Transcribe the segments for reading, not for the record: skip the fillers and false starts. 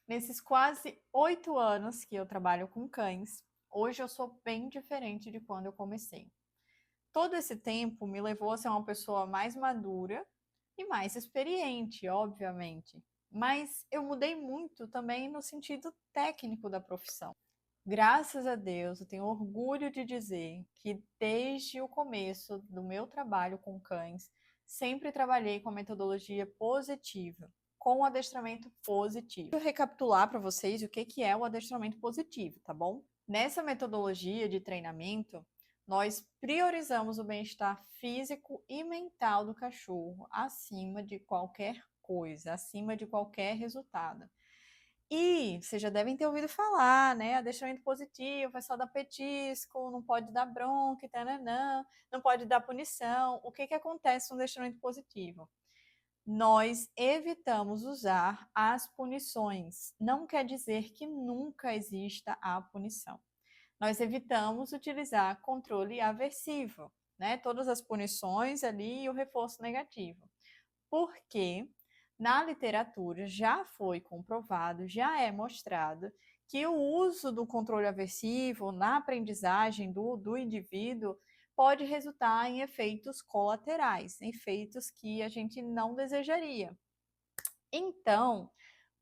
Nesses quase 8 anos que eu trabalho com cães, hoje eu sou bem diferente de quando eu comecei. Todo esse tempo me levou a ser uma pessoa mais madura e mais experiente, obviamente. Mas eu mudei muito também no sentido técnico da profissão. Graças a Deus, eu tenho orgulho de dizer que desde o começo do meu trabalho com cães, sempre trabalhei com a metodologia positiva, com o adestramento positivo. Vou recapitular para vocês o que é o adestramento positivo, tá bom? Nessa metodologia de treinamento, nós priorizamos o bem-estar físico e mental do cachorro acima de qualquer coisa, acima de qualquer resultado. E vocês já devem ter ouvido falar, né? Adestramento positivo, é só dar petisco, não pode dar bronca, tananã, não pode dar punição. O que acontece no adestramento positivo? Nós evitamos usar as punições. Não quer dizer que nunca exista a punição. Nós evitamos utilizar controle aversivo, né? Todas as punições ali e o reforço negativo. Porque na literatura já foi comprovado, já é mostrado que o uso do controle aversivo na aprendizagem do indivíduo pode resultar em efeitos colaterais, efeitos que a gente não desejaria. Então,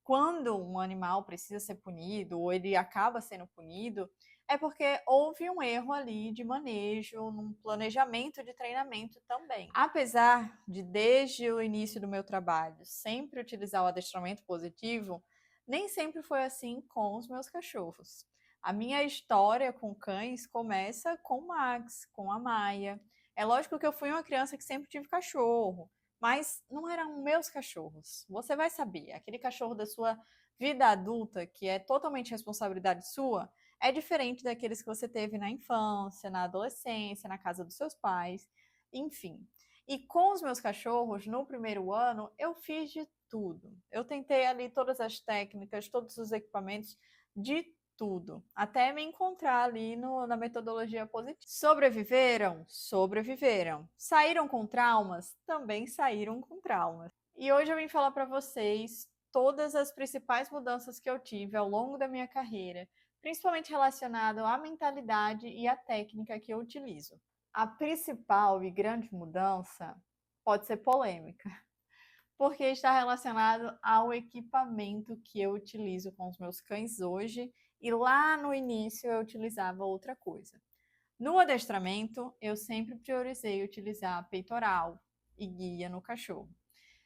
quando um animal precisa ser punido ou ele acaba sendo punido, é porque houve um erro ali de manejo, num planejamento de treinamento também. Apesar de, desde o início do meu trabalho, sempre utilizar o adestramento positivo, nem sempre foi assim com os meus cachorros. A minha história com cães começa com o Max, com a Maia. É lógico que eu fui uma criança que sempre tive cachorro, mas não eram meus cachorros. Você vai saber, aquele cachorro da sua vida adulta, que é totalmente responsabilidade sua, é diferente daqueles que você teve na infância, na adolescência, na casa dos seus pais, enfim. E com os meus cachorros, no primeiro ano, eu fiz de tudo. Eu tentei ali todas as técnicas, todos os equipamentos, de tudo, até me encontrar ali na metodologia positiva. Sobreviveram? Sobreviveram. Saíram com traumas? Também saíram com traumas. E hoje eu vim falar para vocês todas as principais mudanças que eu tive ao longo da minha carreira, principalmente relacionado à mentalidade e à técnica que eu utilizo. A principal e grande mudança pode ser polêmica, porque está relacionado ao equipamento que eu utilizo com os meus cães hoje, e lá no início eu utilizava outra coisa. No adestramento, eu sempre priorizei utilizar peitoral e guia no cachorro.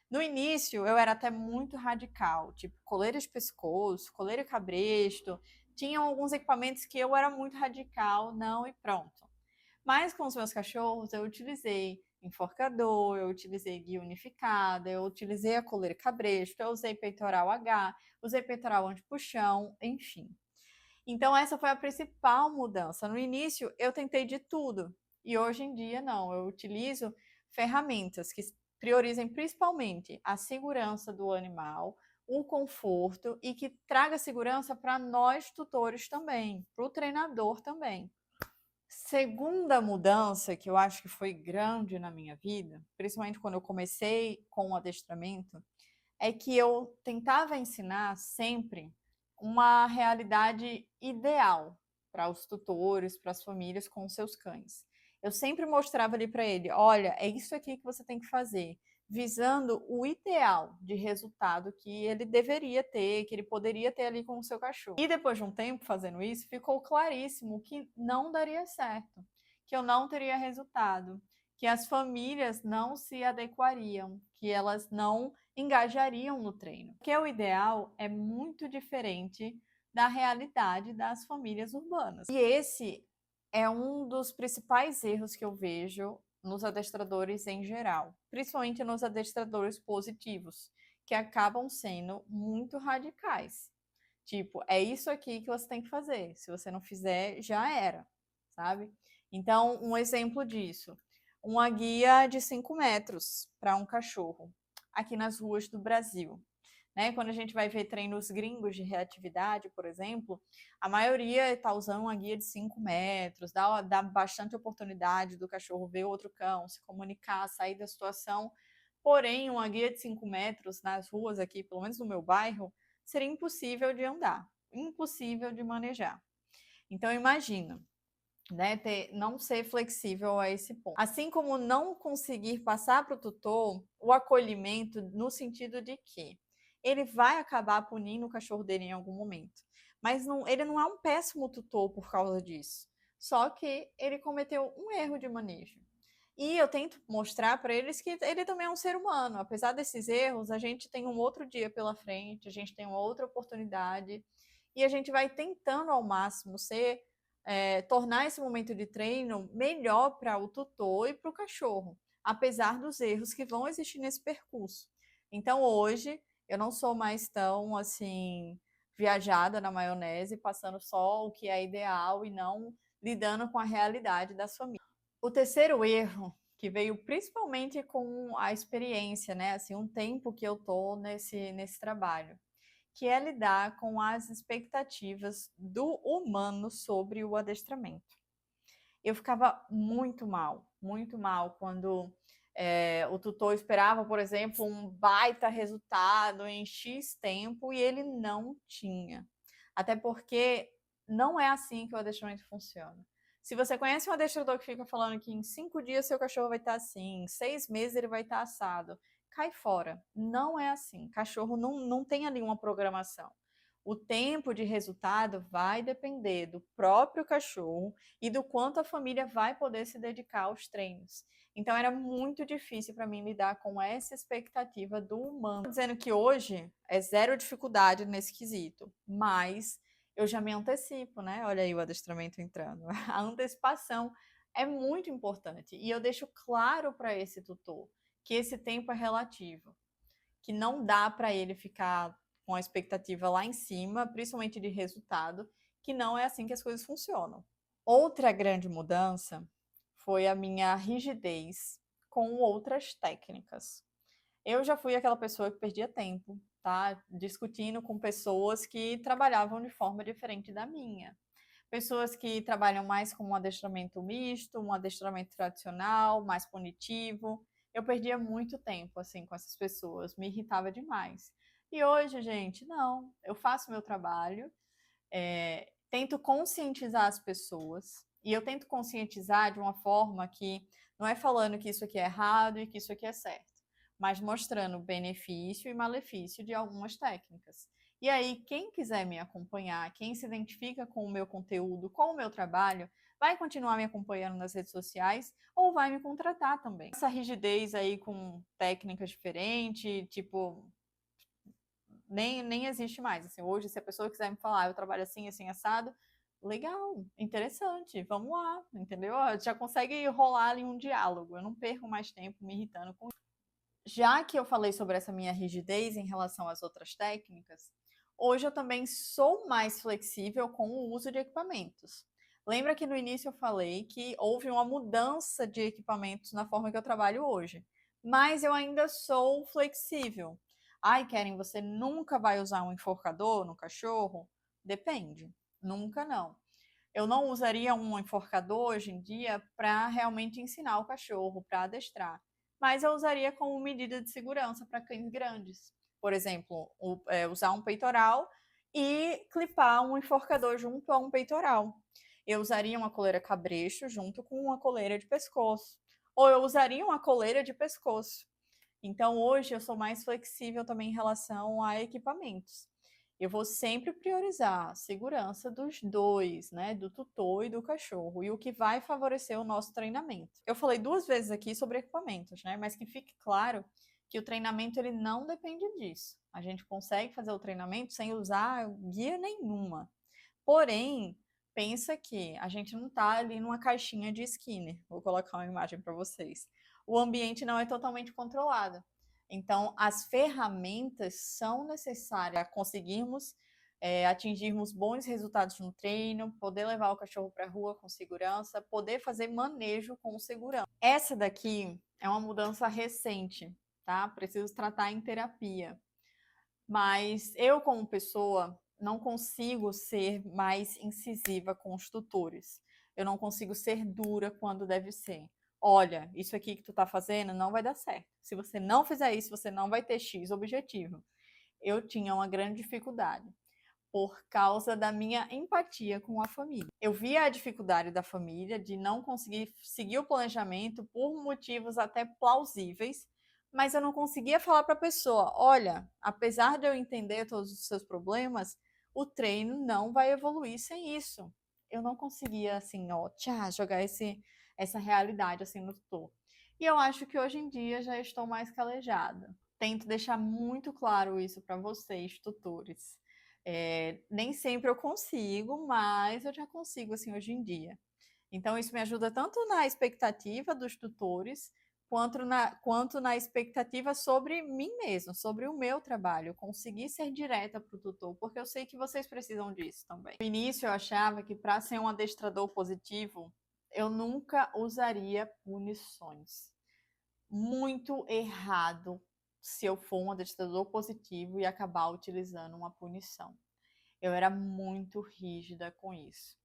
No início, eu era até muito radical, tipo coleira de pescoço, coleira cabresto, tinham alguns equipamentos que eu era muito radical, não e pronto. Mas com os meus cachorros eu utilizei enforcador, eu utilizei guia unificada, eu utilizei a coleira cabresto, eu usei peitoral H, usei peitoral anti-puxão, enfim. Então essa foi a principal mudança. No início eu tentei de tudo e hoje em dia não, eu utilizo ferramentas que priorizem principalmente a segurança do animal, o conforto e que traga segurança para nós tutores também, para o treinador também. Segunda mudança que eu acho que foi grande na minha vida, principalmente quando eu comecei com o adestramento, é que eu tentava ensinar sempre uma realidade ideal para os tutores, para as famílias com os seus cães. Eu sempre mostrava ali para ele, olha, é isso aqui que você tem que fazer, visando o ideal de resultado que ele deveria ter, que ele poderia ter ali com o seu cachorro. E depois de um tempo fazendo isso, ficou claríssimo que não daria certo, que eu não teria resultado, que as famílias não se adequariam, que elas não engajariam no treino. Porque o ideal é muito diferente da realidade das famílias urbanas. E esse é um dos principais erros que eu vejo nos adestradores em geral, principalmente nos adestradores positivos, que acabam sendo muito radicais. Tipo, é isso aqui que você tem que fazer. Se você não fizer, já era, sabe? Então, um exemplo disso, uma guia de 5 metros para um cachorro aqui nas ruas do Brasil. Né? Quando a gente vai ver treinos gringos de reatividade, por exemplo, a maioria está usando uma guia de 5 metros, dá bastante oportunidade do cachorro ver outro cão, se comunicar, sair da situação. Porém, uma guia de 5 metros nas ruas aqui, pelo menos no meu bairro, seria impossível de andar, impossível de manejar. Então, imagina, né, não ser flexível a esse ponto. Assim como não conseguir passar para o tutor o acolhimento no sentido de que ele vai acabar punindo o cachorro dele em algum momento. Mas ele não é um péssimo tutor por causa disso. Só que ele cometeu um erro de manejo. E eu tento mostrar para eles que ele também é um ser humano. Apesar desses erros, a gente tem um outro dia pela frente, a gente tem uma outra oportunidade. E a gente vai tentando ao máximo tornar esse momento de treino melhor para o tutor e para o cachorro, apesar dos erros que vão existir nesse percurso. Então hoje eu não sou mais tão assim viajada na maionese, passando só o que é ideal e não lidando com a realidade das famílias. O terceiro erro, que veio principalmente com a experiência, né? Assim, um tempo que eu tô nesse trabalho, que é lidar com as expectativas do humano sobre o adestramento. Eu ficava muito mal, quando o tutor esperava, por exemplo, um baita resultado em X tempo e ele não tinha. Até porque não é assim que o adestramento funciona. Se você conhece um adestrador que fica falando que em 5 dias seu cachorro vai estar assim, em 6 meses ele vai estar assado, cai fora. Não é assim. Cachorro não tem ali uma programação. O tempo de resultado vai depender do próprio cachorro e do quanto a família vai poder se dedicar aos treinos. Então era muito difícil para mim lidar com essa expectativa do humano. Tô dizendo que hoje é zero dificuldade nesse quesito, mas eu já me antecipo, né? Olha aí o adestramento entrando. A antecipação é muito importante e eu deixo claro para esse tutor que esse tempo é relativo, que não dá para ele ficar com a expectativa lá em cima, principalmente de resultado, que não é assim que as coisas funcionam. Outra grande mudança foi a minha rigidez com outras técnicas. Eu já fui aquela pessoa que perdia tempo, tá? Discutindo com pessoas que trabalhavam de forma diferente da minha. Pessoas que trabalham mais com um adestramento misto, um adestramento tradicional, mais punitivo. Eu perdia muito tempo assim com essas pessoas, me irritava demais. E hoje, gente, não. Eu faço meu trabalho, tento conscientizar as pessoas. E eu tento conscientizar de uma forma que não é falando que isso aqui é errado e que isso aqui é certo, mas mostrando o benefício e malefício de algumas técnicas. E aí, quem quiser me acompanhar, quem se identifica com o meu conteúdo, com o meu trabalho, vai continuar me acompanhando nas redes sociais ou vai me contratar também. Essa rigidez aí com técnicas diferentes, tipo, nem existe mais. Assim, hoje, se a pessoa quiser me falar, eu trabalho assim, assim, assado, legal, interessante, vamos lá, entendeu? Já consegue rolar ali um diálogo. Eu não perco mais tempo me irritando com. Já que eu falei sobre essa minha rigidez em relação às outras técnicas, hoje eu também sou mais flexível com o uso de equipamentos. Lembra que no início eu falei que houve uma mudança de equipamentos na forma que eu trabalho hoje, mas eu ainda sou flexível. Ai, Keren, você nunca vai usar um enforcador no cachorro? Depende, nunca não. Eu não usaria um enforcador hoje em dia para realmente ensinar o cachorro, para adestrar, mas eu usaria como medida de segurança para cães grandes. Por exemplo, usar um peitoral e clipar um enforcador junto a um peitoral. Eu usaria uma coleira cabresto junto com uma coleira de pescoço. Ou eu usaria uma coleira de pescoço. Então, hoje eu sou mais flexível também em relação a equipamentos. Eu vou sempre priorizar a segurança dos dois, né? Do tutor e do cachorro, e o que vai favorecer o nosso treinamento. Eu falei 2 vezes aqui sobre equipamentos, né? Mas que fique claro que o treinamento ele não depende disso. A gente consegue fazer o treinamento sem usar guia nenhuma. Porém, pensa que a gente não está ali numa caixinha de Skinner. Vou colocar uma imagem para vocês. O ambiente não é totalmente controlado. Então, as ferramentas são necessárias para conseguirmos atingirmos bons resultados no treino, poder levar o cachorro para a rua com segurança, poder fazer manejo com segurança. Essa daqui é uma mudança recente, tá? Preciso tratar em terapia. Mas eu, como pessoa, não consigo ser mais incisiva com os tutores. Eu não consigo ser dura quando deve ser. Olha, isso aqui que tu tá fazendo não vai dar certo. Se você não fizer isso, você não vai ter X objetivo. eu tinha uma grande dificuldade por causa da minha empatia com a família. Eu via a dificuldade da família de não conseguir seguir o planejamento por motivos até plausíveis, mas eu não conseguia falar para a pessoa: olha, apesar de eu entender todos os seus problemas, o treino não vai evoluir sem isso. Eu não conseguia, assim, ó, jogar essa realidade assim no tutor. E eu acho que hoje em dia já estou mais calejada. Tento deixar muito claro isso para vocês, tutores. Nem sempre eu consigo, mas eu já consigo assim hoje em dia. Então, isso me ajuda tanto na expectativa dos tutores, quanto na expectativa sobre mim mesmo, sobre o meu trabalho, conseguir ser direta para o tutor, porque eu sei que vocês precisam disso também. No início, eu achava que para ser um adestrador positivo, eu nunca usaria punições. Muito errado se eu for um adestrador positivo e acabar utilizando uma punição. Eu era muito rígida com isso.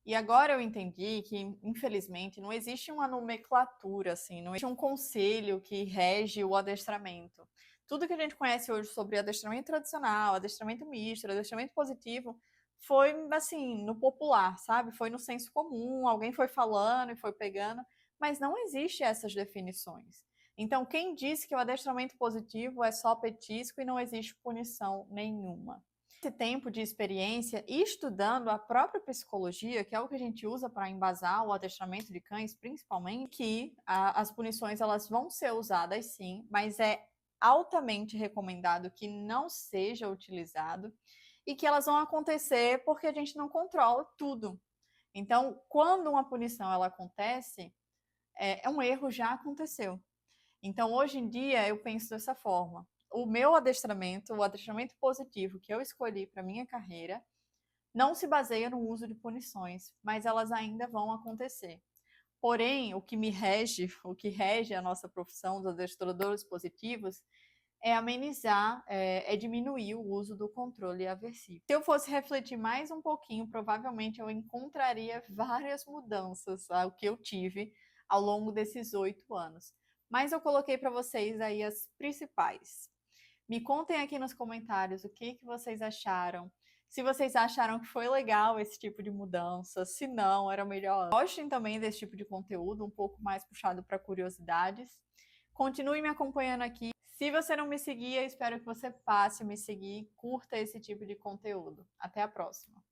E agora eu entendi que, infelizmente, não existe uma nomenclatura, assim, não existe um conselho que rege o adestramento. Tudo que a gente conhece hoje sobre adestramento tradicional, adestramento misto, adestramento positivo, foi, assim, no popular, sabe? Foi no senso comum, alguém foi falando e foi pegando, mas não existe essas definições. Então, quem disse que o adestramento positivo é só petisco e não existe punição nenhuma? Esse tempo de experiência e estudando a própria psicologia, que é o que a gente usa para embasar o adestramento de cães, principalmente, que as punições elas vão ser usadas sim, mas é altamente recomendado que não seja utilizado e que elas vão acontecer porque a gente não controla tudo. Então, quando uma punição ela acontece, um erro já aconteceu. Então, hoje em dia, eu penso dessa forma. O meu adestramento, o adestramento positivo que eu escolhi para minha carreira, não se baseia no uso de punições, mas elas ainda vão acontecer. Porém, o que rege a nossa profissão dos adestradores positivos, é amenizar, é diminuir o uso do controle aversivo. Se eu fosse refletir mais um pouquinho, provavelmente eu encontraria várias mudanças ao que eu tive ao longo desses 8 anos. Mas eu coloquei para vocês aí as principais. Me contem aqui nos comentários o que vocês acharam. Se vocês acharam que foi legal esse tipo de mudança, se não, era melhor. Gostem também desse tipo de conteúdo, um pouco mais puxado para curiosidades. Continue me acompanhando aqui. Se você não me seguia, espero que você passe a me seguir, curta esse tipo de conteúdo. Até a próxima!